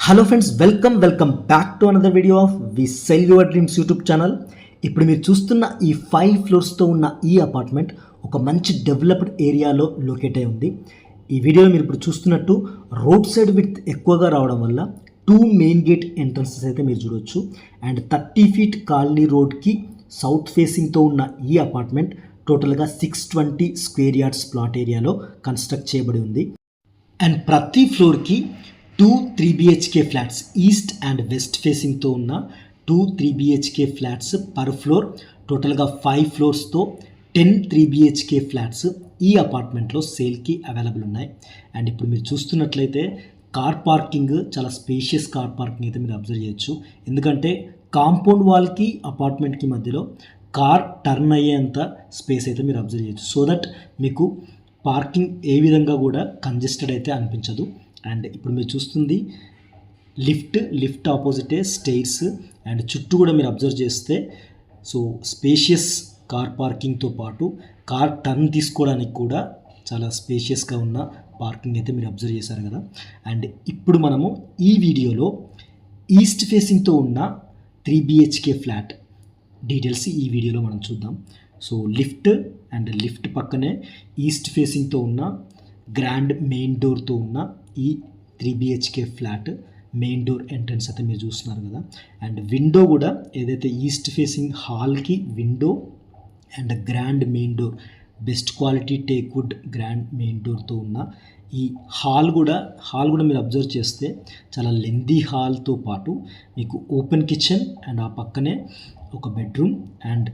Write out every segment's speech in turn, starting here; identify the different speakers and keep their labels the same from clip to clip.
Speaker 1: Hello friends, welcome back to another video of we sell your dreams YouTube channel. ఇప్పుడు మీరు చూస్తున్న ఈ 5 ఫ్లోర్స్తో ఉన్న ఈ అపార్ట్మెంట్ ఒక మంచి డెవలప్డ్ ఏరియాలో లొకేట్ అయి ఉంది. ఈ వీడియోలో మీరు ఇప్పుడు చూస్తున్నట్టు రోడ్ సైడ్ విడ్త్ ఎక్కువగా రావడం వల్ల 2 మెయిన్ గేట్ ఎంట్రన్సెస్ అయితే మీరు చూడవచ్చు. అండ్ 30 ఫీట్ కాలనీ రోడ్కి సౌత్ ఫేసింగ్తో ఉన్న ఈ అపార్ట్మెంట్ టోటల్గా 620 స్క్వేర్ యార్డ్స్ ప్లాట్ ఏరియాలో కన్స్ట్రక్ట్ చేయబడి ఉంది. అండ్ ప్రతి ఫ్లోర్కి 2 3 BHK flats east and west ఫేసింగ్తో ఉన్న 2 3 BHK ఫ్లాట్స్ పర్ ఫ్లోర్, టోటల్గా 5 ఫ్లోర్స్తో 10 3 BHK ఫ్లాట్స్ ఈ అపార్ట్మెంట్లో సేల్కి అవైలబుల్ ఉన్నాయి. అండ్ ఇప్పుడు మీరు చూస్తున్నట్లయితే కార్ పార్కింగ్ చాలా స్పేషియస్ కార్ పార్కింగ్ అయితే మీరు అబ్జర్వ్ చేయొచ్చు. ఎందుకంటే కాంపౌండ్ వాల్కి అపార్ట్మెంట్కి మధ్యలో కార్ టర్న్ అయ్యేంత స్పేస్ అయితే మీరు అబ్జర్వ్ చేయొచ్చు. సో దట్ మీకు పార్కింగ్ ఏ విధంగా కూడా కంజెస్టెడ్ అయితే అనిపించదు. అండ్ ఇప్పుడు మీరు చూస్తుంది లిఫ్ట్ ఆపోజిటే స్టైర్స్. అండ్ చుట్టూ కూడా మీరు అబ్జర్వ్ చేస్తే సో స్పేషియస్ కార్ పార్కింగ్తో పాటు కార్ టర్న్ తీసుకోవడానికి కూడా చాలా స్పేషియస్గా ఉన్న పార్కింగ్ అయితే మీరు అబ్జర్వ్ చేశారు కదా. అండ్ ఇప్పుడు మనము ఈ వీడియోలో ఈస్ట్ ఫేసింగ్తో ఉన్న 3 BHK ఫ్లాట్ డీటెయిల్స్ ఈ వీడియోలో మనం చూద్దాం. సో లిఫ్ట్ పక్కనే ఈస్ట్ ఫేసింగ్తో ఉన్న గ్రాండ్ మెయిన్ డోర్తో ఉన్న ఈ 3 BHK flat main door entrance అయితే మీరు చూస్తున్నారు కదా. అండ్ విండో కూడా ఏదైతే ఈస్ట్ ఫేసింగ్ హాల్కి window and grand main door, best quality teak wood grand main డోర్తో ఉన్న ఈ హాల్ కూడా మీరు అబ్జర్వ్ చేస్తే చాలా లెందీ హాల్తో పాటు మీకు ఓపెన్ కిచెన్ అండ్ ఆ పక్కనే ఒక బెడ్రూమ్ అండ్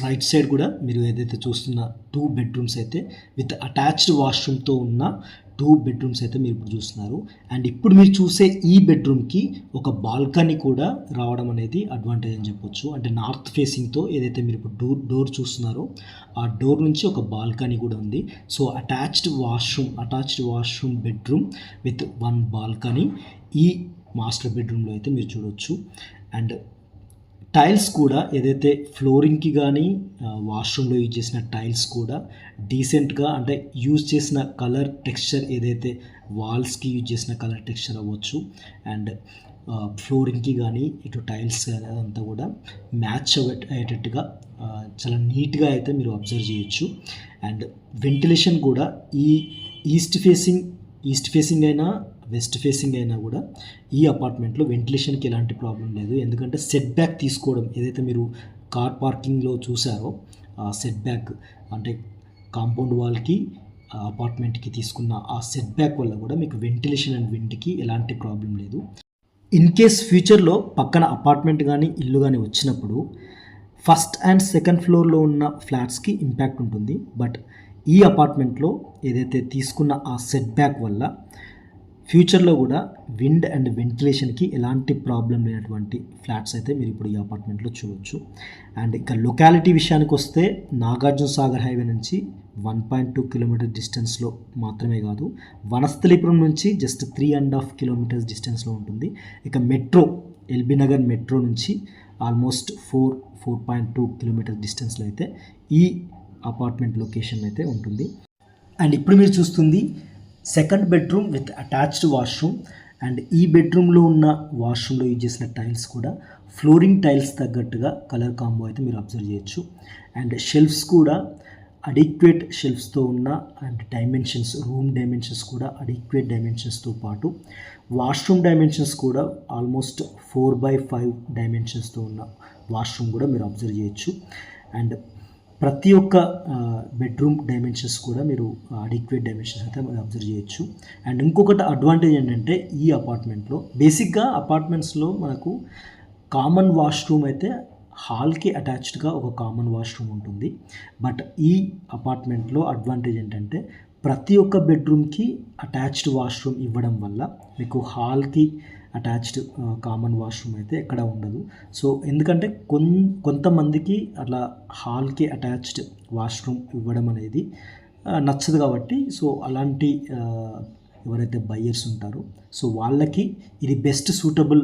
Speaker 1: రైట్ సైడ్ కూడా మీరు ఏదైతే చూస్తున్న 2 బెడ్రూమ్స్ అయితే విత్ అటాచ్డ్ వాష్రూమ్తో ఉన్న 2 బెడ్రూమ్స్ అయితే మీరు ఇప్పుడు చూస్తున్నారు. అండ్ ఇప్పుడు మీరు చూసే ఈ బెడ్రూమ్కి ఒక బాల్కనీ కూడా రావడం అనేది అడ్వాంటేజ్ అని చెప్పొచ్చు. అంటే నార్త్ ఫేసింగ్తో ఏదైతే మీరు ఇప్పుడు డోర్ చూస్తున్నారో ఆ డోర్ నుంచి ఒక బాల్కనీ కూడా ఉంది. So attached washroom bedroom with 1 balcony ఈ మాస్టర్ బెడ్రూమ్లో అయితే మీరు చూడవచ్చు. అండ్ టైల్స్ కూడా ఏదైతే ఫ్లోరింగ్కి కానీ వాష్రూమ్లో యూజ్ చేసిన టైల్స్ కూడా డీసెంట్గా, అంటే యూజ్ చేసిన కలర్ టెక్స్చర్ ఏదైతే వాల్స్కి యూజ్ చేసిన కలర్ టెక్స్చర్ అవ్వచ్చు అండ్ ఫ్లోరింగ్కి కానీ ఇటు టైల్స్ కానీ అదంతా కూడా మ్యాచ్ అయ్యేటట్టుగా చాలా నీట్గా అయితే మీరు అబ్జర్వ్ చేయొచ్చు. అండ్ వెంటిలేషన్ కూడా ఈ ఈస్ట్ ఫేసింగ్ అయినా వెస్ట్ ఫేసింగ్ అయినా కూడా ఈ అపార్ట్మెంట్లో వెంటిలేషన్కి ఎలాంటి ప్రాబ్లం లేదు. ఎందుకంటే సెట్ బ్యాక్ తీసుకోవడం ఏదైతే మీరు కార్ పార్కింగ్లో చూసారో ఆ సెట్ బ్యాక్, అంటే కాంపౌండ్ వాల్కి అపార్ట్మెంట్కి తీసుకున్న ఆ సెట్ బ్యాక్ వల్ల కూడా మీకు వెంటిలేషన్ అండ్ విండ్కి ఎలాంటి ప్రాబ్లం లేదు. ఇన్ కేస్ ఫ్యూచర్లో పక్కన అపార్ట్మెంట్ కానీ ఇల్లు కానీ వచ్చినప్పుడు ఫస్ట్ అండ్ సెకండ్ ఫ్లోర్లో ఉన్న ఫ్లాట్స్కి ఇంపాక్ట్ ఉంటుంది. బట్ ఈ అపార్ట్మెంట్లో ఏదైతే తీసుకున్న ఆ సెట్ బ్యాక్ వల్ల ఫ్యూచర్లో కూడా విండ్ అండ్ వెంటిలేషన్కి ఎలాంటి ప్రాబ్లం లేనటువంటి ఫ్లాట్స్ అయితే మీరు ఇప్పుడు ఈ అపార్ట్మెంట్లో చూడవచ్చు. అండ్ ఇక లొకాలిటీ విషయానికి వస్తే నాగార్జున సాగర్ హైవే నుంచి 1.2 కిలోమీటర్ డిస్టెన్స్లో మాత్రమే కాదు, వనస్థలిపురం నుంచి జస్ట్ 3.5 కిలోమీటర్స్ డిస్టెన్స్లో ఉంటుంది. ఇక మెట్రో ఎల్బీ నగర్ మెట్రో నుంచి ఆల్మోస్ట్ 4.2 కిలోమీటర్ డిస్టెన్స్లో అయితే ఈ అపార్ట్మెంట్ లొకేషన్ అయితే ఉంటుంది. అండ్ ఇప్పుడు మీరు చూస్తుంది second bedroom with attached washroom. And ఈ బెడ్రూమ్లో ఉన్న వాష్రూమ్లో యూజ్ చేసిన టైల్స్ కూడా ఫ్లోరింగ్ టైల్స్ తగ్గట్టుగా కలర్ కాంబో అయితే మీరు అబ్జర్వ్ చేయొచ్చు. అండ్ షెల్ఫ్స్ కూడా అడిక్వేట్ షెల్ఫ్స్తో ఉన్న అండ్ రూమ్ డైమెన్షన్స్ కూడా అడిక్వేట్ డైమెన్షన్స్తో పాటు వాష్రూమ్ డైమెన్షన్స్ కూడా ఆల్మోస్ట్ 4x5 డైమెన్షన్స్తో ఉన్న వాష్రూమ్ కూడా మీరు అబ్జర్వ్ చేయొచ్చు. అండ్ ప్రతి ఒక్క బెడ్రూమ్ డైమెన్షన్స్ కూడా మీరు అడిక్వేట్ డైమెన్షన్స్ అయితే మీరు అబ్జర్వ్ చేయొచ్చు. అండ్ ఇంకొకటి అడ్వాంటేజ్ ఏంటంటే ఈ అపార్ట్మెంట్లో బేసిక్గా అపార్ట్మెంట్స్లో మనకు కామన్ వాష్రూమ్ అయితే హాల్కి అటాచ్డ్గా ఒక కామన్ వాష్రూమ్ ఉంటుంది. బట్ ఈ అపార్ట్మెంట్లో అడ్వాంటేజ్ ఏంటంటే ప్రతి ఒక్క బెడ్రూమ్కి అటాచ్డ్ వాష్రూమ్ ఇవ్వడం వల్ల మీకు హాల్కి అటాచ్డ్ కామన్ వాష్రూమ్ అయితే ఎక్కడ ఉండదు. సో ఎందుకంటే కొంతమందికి అట్లా హాల్కి అటాచ్డ్ వాష్రూమ్ ఇవ్వడం అనేది నచ్చదు కాబట్టి, సో అలాంటి ఎవరైతే బయ్యర్స్ ఉంటారో సో వాళ్ళకి ఇది బెస్ట్ సూటబుల్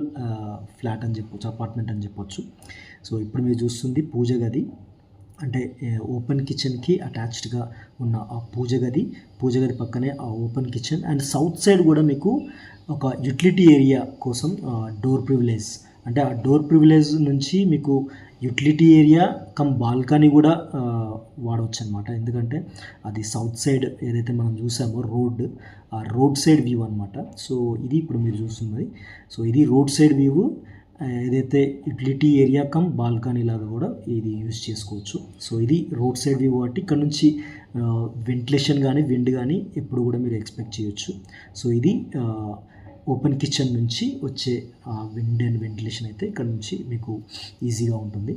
Speaker 1: ఫ్లాట్ అని చెప్పొచ్చు, అపార్ట్మెంట్ అని చెప్పొచ్చు. సో ఇప్పుడు మీరు చూస్తుంది పూజ గది, అంటే ఓపెన్ కిచెన్కి అటాచ్డ్గా ఉన్న ఆ పూజ గది పక్కనే ఆ open kitchen. And south side కూడా మీకు ఒక యూటిలిటీ ఏరియా కోసం డోర్ ప్రివిలేజ్, అంటే ఆ డోర్ ప్రివిలేజ్ నుంచి మీకు యూటిలిటీ ఏరియా కమ్ బాల్కనీ కూడా వాడవచ్చు అనమాట. ఎందుకంటే అది సౌత్ సైడ్ ఏదైతే మనం చూసామో ఆ రోడ్ సైడ్ వ్యూ అనమాట. సో ఇది ఇప్పుడు మీరు చూస్తున్నది. సో ఇది రోడ్ సైడ్ వ్యూ, ఏదైతే యూటిలిటీ ఏరియా కమ్ బాల్కనీ లాగా కూడా ఇది యూజ్ చేసుకోవచ్చు. సో ఇది రోడ్ సైడ్ వ్యూ కాబట్టి ఇక్కడ నుంచి వెంటిలేషన్ కానీ విండ్ కానీ ఎప్పుడు కూడా మీరు ఎక్స్పెక్ట్ చేయొచ్చు. సో ఇది ఓపెన్ కిచెన్ నుంచి వచ్చే విండ్ అండ్ వెంటిలేషన్ అయితే ఇక్కడ నుంచి మీకు ఈజీగా ఉంటుంది.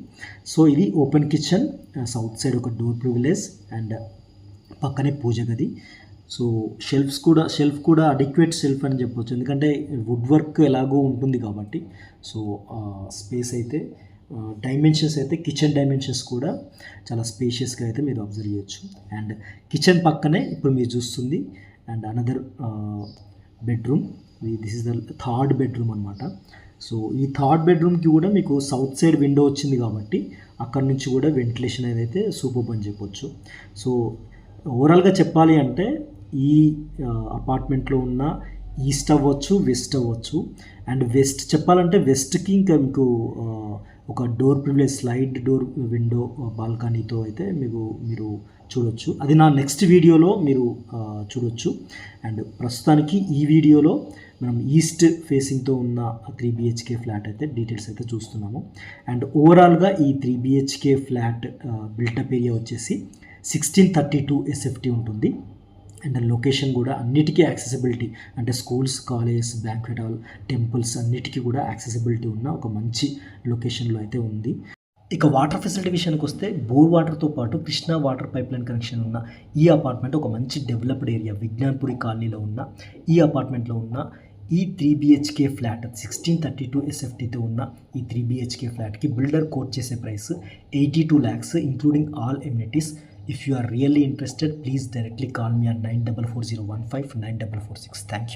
Speaker 1: సో ఇది ఓపెన్ కిచెన్, సౌత్ సైడ్ ఒక డోర్ ప్రివిలేజ్ అండ్ పక్కనే పూజ గది. సో షెల్ఫ్ కూడా అడిక్వేట్ షెల్ఫ్ అని చెప్పొచ్చు, ఎందుకంటే వుడ్ వర్క్ ఎలాగో ఉంటుంది కాబట్టి. సో స్పేస్ అయితే డైమెన్షన్స్ అయితే కిచెన్ డైమెన్షన్స్ కూడా చాలా స్పేషియస్గా అయితే మీరు అబ్జర్వ్ చేయొచ్చు. అండ్ కిచెన్ పక్కనే ఇప్పుడు మీరు చూస్తుంది and another bedroom. This is the third bedroom అనమాట. సో ఈ థర్డ్ బెడ్రూమ్కి కూడా మీకు సౌత్ సైడ్ విండో వచ్చింది కాబట్టి అక్కడ నుంచి కూడా వెంటిలేషన్ ఏదైతే సూపర్ అని చెప్పొచ్చు. సో ఓవరాల్గా చెప్పాలి అంటే ఈ అపార్ట్మెంట్లో ఉన్న ఈస్ట్ అవ్వచ్చు, వెస్ట్ అవ్వచ్చు. అండ్ వెస్ట్ చెప్పాలంటే వెస్ట్కి ఇంకా మీకు ఒక door privilege slide door window బాల్కనీతో అయితే మీరు చూడొచ్చు. అది నా నెక్స్ట్ వీడియోలో మీరు చూడొచ్చు. అండ్ ప్రస్తుతానికి ఈ వీడియోలో మనం ఈస్ట్ ఫేసింగ్తో ఉన్న 3 BHK ఫ్లాట్ అయితే డీటెయిల్స్ అయితే చూస్తున్నాము. అండ్ ఓవరాల్గా ఈ 3 BHK ఫ్లాట్ బిల్టప్ ఏరియా వచ్చేసి 1632 SFT ఉంటుంది. అండ్ లొకేషన్ కూడా అన్నిటికీ యాక్సెసిబిలిటీ, అంటే schools, colleges, banquet hall, temples అన్నిటికీ కూడా యాక్సెసిబిలిటీ ఉన్న ఒక మంచి లొకేషన్లో అయితే ఉంది. ఇక వాటర్ ఫెసిలిటీ విషయానికి వస్తే బోర్ వాటర్తో పాటు కృష్ణా వాటర్ పైప్లైన్ కనెక్షన్ ఉన్న ఈ అపార్ట్మెంట్ ఒక మంచి డెవలప్డ్ ఏరియా విజ్ఞాన్పురి కాలనీలో ఉన్న ఈ అపార్ట్మెంట్లో ఉన్న ఈ 3 BHK ఫ్లాట్ 1632 SFTతో ఉన్న ఈ 3 BHK ఫ్లాట్కి బిల్డర్ కోట్ చేసే price 82 lakhs including all amenities. If you are really interested, please directly call me at 944015 9446. Thank you.